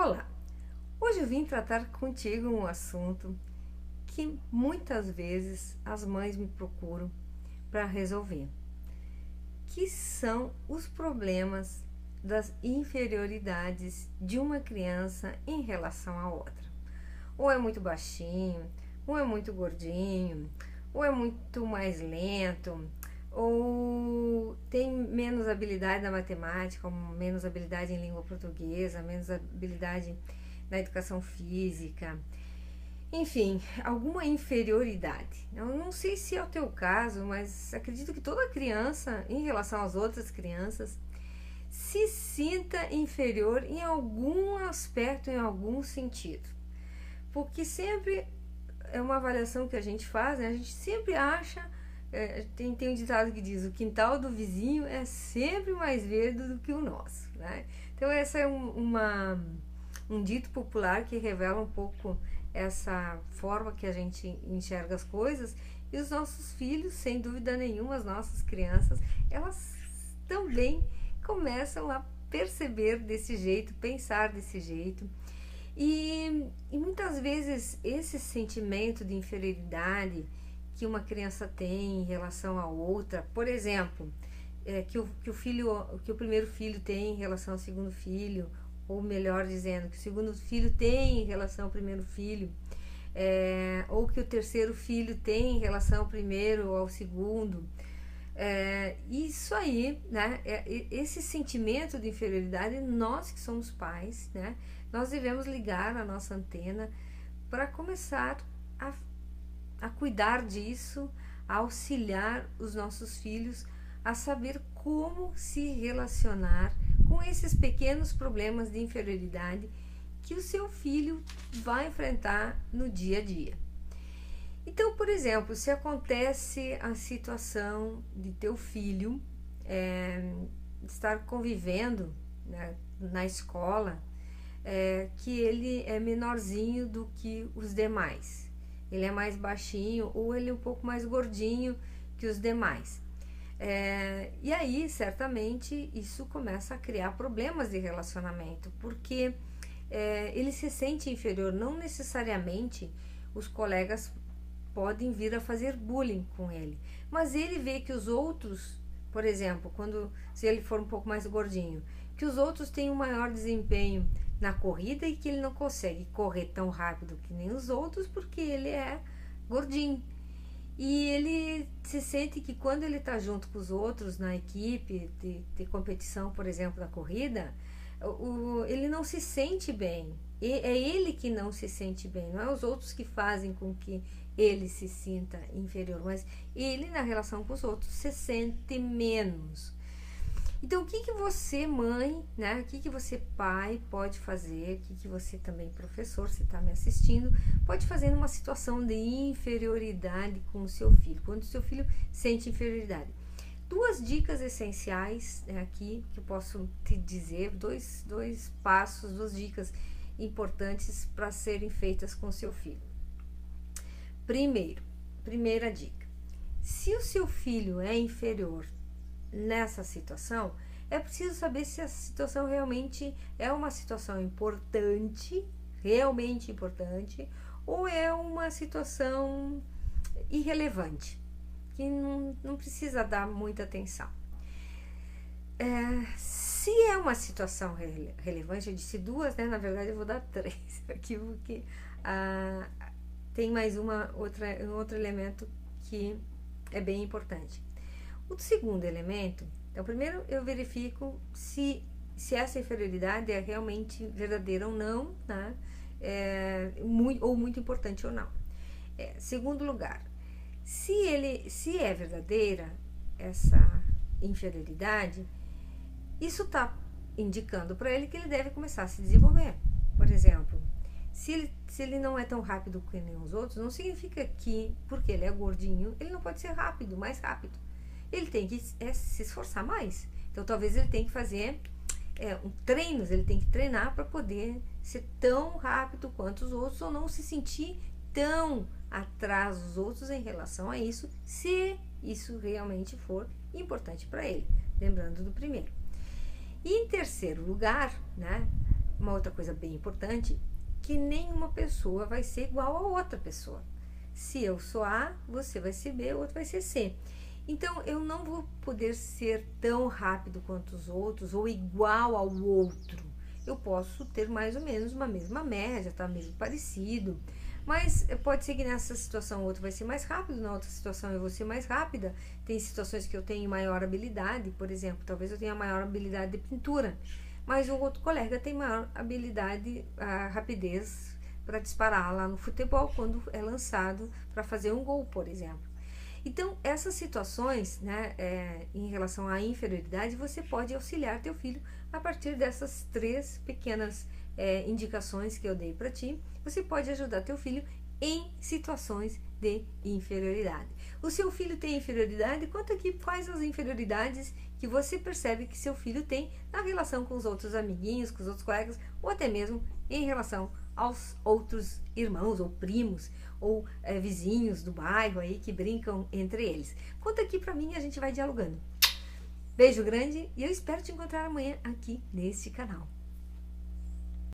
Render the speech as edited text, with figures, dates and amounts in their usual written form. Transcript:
Olá! Hoje eu vim tratar contigo um assunto que muitas vezes as mães me procuram para resolver, que são os problemas das inferioridades de uma criança em relação à outra. Ou é muito baixinho, ou é muito gordinho, ou é muito mais lento, ou tem menos habilidade na matemática, ou menos habilidade em língua portuguesa, menos habilidade na educação física, enfim, alguma inferioridade. Eu não sei se é o teu caso, mas acredito que toda criança, em relação às outras crianças, se sinta inferior em algum aspecto, em algum sentido. Porque sempre é uma avaliação que a gente faz, né? A gente sempre acha, tem um ditado que diz, o quintal do vizinho é sempre mais verde do que o nosso, né? Então essa é um dito popular que revela um pouco essa forma que a gente enxerga as coisas. E os nossos filhos, sem dúvida nenhuma, as nossas crianças, elas também começam a perceber desse jeito, pensar desse jeito. E muitas vezes esse sentimento de inferioridade que uma criança tem em relação a outra, por exemplo, que o primeiro filho tem em relação ao segundo filho, ou melhor dizendo, que o segundo filho tem em relação ao primeiro filho, ou que o terceiro filho tem em relação ao primeiro ou ao segundo. Isso aí, né? Esse sentimento de inferioridade, nós que somos pais, né? Nós devemos ligar a nossa antena para começar a cuidar disso, a auxiliar os nossos filhos a saber como se relacionar com esses pequenos problemas de inferioridade que o seu filho vai enfrentar no dia a dia. Então, por exemplo, se acontece a situação de teu filho estar convivendo, né, na escola, que ele é menorzinho do que os demais, ele é mais baixinho ou ele é um pouco mais gordinho que os demais. E aí, certamente, isso começa a criar problemas de relacionamento, porque ele se sente inferior. Não necessariamente os colegas podem vir a fazer bullying com ele, mas ele vê que os outros, por exemplo, se ele for um pouco mais gordinho, que os outros têm um maior desempenho na corrida e que ele não consegue correr tão rápido que nem os outros porque ele é gordinho. E ele se sente que quando ele está junto com os outros na equipe de competição, por exemplo, da corrida, ele não se sente bem. É ele que não se sente bem, não é os outros que fazem com que ele se sinta inferior, mas ele, na relação com os outros, se sente menos. Então, o que você, mãe, né? O que você, pai, pode fazer? O que você também, professor, se está me assistindo, pode fazer numa situação de inferioridade com o seu filho, quando o seu filho sente inferioridade? Duas dicas essenciais, aqui que eu posso te dizer, dois passos, duas dicas importantes para serem feitas com o seu filho. Primeira dica: se o seu filho é inferior nessa situação, é preciso saber se a situação realmente é uma situação importante, realmente importante, ou é uma situação irrelevante, que não precisa dar muita atenção. Se é uma situação relevante, eu disse duas, né? Na verdade eu vou dar três aqui, porque tem mais um outro elemento que é bem importante. O segundo elemento, então primeiro eu verifico se essa inferioridade é realmente verdadeira ou não, né? Ou muito importante ou não. Segundo lugar, se é verdadeira essa inferioridade, isso está indicando para ele que ele deve começar a se desenvolver. Por exemplo, se ele não é tão rápido que nem os outros, não significa que, porque ele é gordinho, ele não pode ser mais rápido. Ele tem que se esforçar mais. Então, talvez ele tenha que fazer treinos, ele tem que treinar para poder ser tão rápido quanto os outros, ou não se sentir tão atrás dos outros em relação a isso, se isso realmente for importante para ele. Lembrando do primeiro. E em terceiro lugar, né, uma outra coisa bem importante, que nenhuma pessoa vai ser igual a outra pessoa. Se eu sou A, você vai ser B, o outro vai ser C. Então, eu não vou poder ser tão rápido quanto os outros ou igual ao outro. Eu posso ter mais ou menos uma mesma média, tá? Mesmo parecido. Mas pode ser que nessa situação o outro vai ser mais rápido, na outra situação eu vou ser mais rápida. Tem situações que eu tenho maior habilidade, por exemplo, talvez eu tenha maior habilidade de pintura, mas o outro colega tem maior habilidade, a rapidez para disparar lá no futebol quando é lançado para fazer um gol, por exemplo. Então, essas situações, né, em relação à inferioridade, você pode auxiliar teu filho a partir dessas 3 pequenas indicações que eu dei para ti. Você pode ajudar teu filho em situações de inferioridade. O seu filho tem inferioridade? Conta aqui quais as inferioridades que você percebe que seu filho tem na relação com os outros amiguinhos, com os outros colegas, ou até mesmo em relação aos outros irmãos ou primos ou vizinhos do bairro aí que brincam entre eles. Conta aqui pra mim e a gente vai dialogando. Beijo grande e eu espero te encontrar amanhã aqui neste canal.